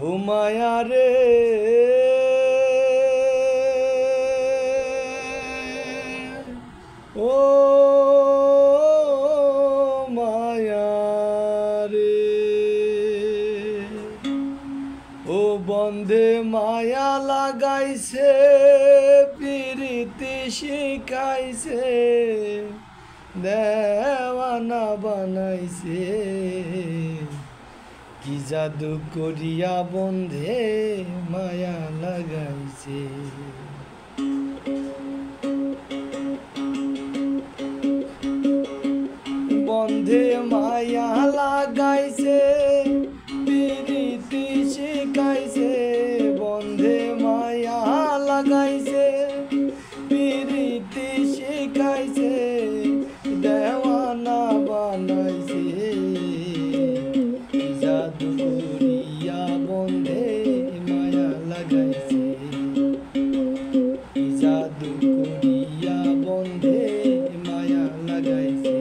ও মায়া রে ও মায়া রে ও বন্ধে মায়া লাগাইছে প্রীতি শিখাইছে দেওয়ানা বানাইছে কি জাদু করিয়া বন্ধে মায়া লাগাইছে বন্ধে মায়া লাগাইছে প্রীতি শিখাইছে বন্ধে মায়া লাগাইছে প্রীতি শিখাইছে দেওয়ানা বানাইছে জাদু করিয়া বন্ধে মায়া লাগাইছে জাদু করিয়া বন্ধে মায়া লাগাইছে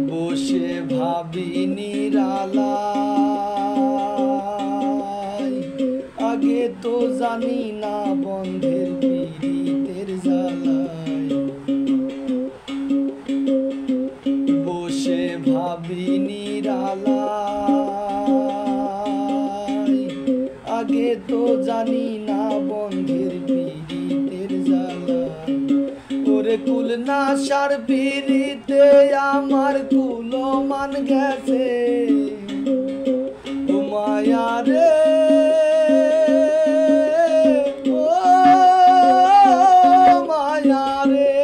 বসে ভাবি নিরালায় আগে তো জানি না বন্ধের পীড়িতের জ্বালায় বসে ভাবি নিরালায় আগে তো জানি না বন্ধের পীড়িতের জ্বালায় ওরে কুল নাশার পীড়িতে আমার কুলো মান গেছে ও মায়া রে ও মায়া রে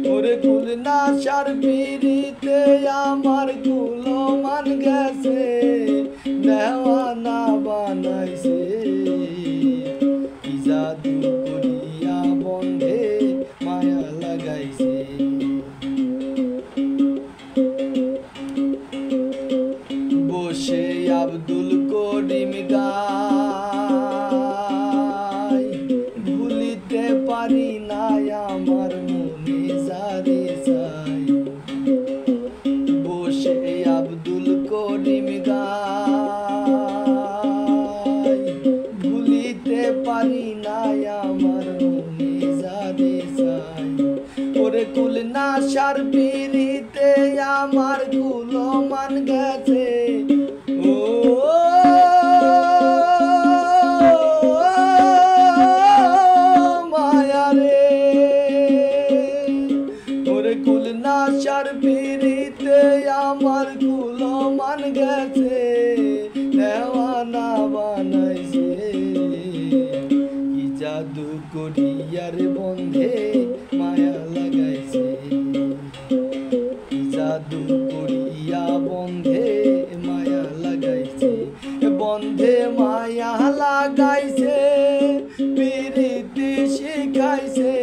ওরে কুল নাশার পীড়িতে আমার কুলো মান গেছে দেওয়ানা বানাইছে কি জাদু করিয়া বন্ধে মায়া লাগাইছে বসে আব্দুল করিম গায় ভুলিতে পারি না আমার মনে যারে চাই বসে আব্দুল করিম গায় ভুলিতে পারি না আমার মনে যারে চাই ওরে কুল নাশার পীড়িতে আমার কুলো মান গেছে ও মায়া রে ওরে কুল নাশার পীড়িতে আমার কুলো মান গেছে দেওয়ানা বানাইছে কি জাদু করিয়ার বন্ধে মায়া লাগাইছে কি জাদু করিয়া বন্ধে মায়া লাগাইছে বন্ধে মায়া লাগাইছে প্রীতি শিখাইছে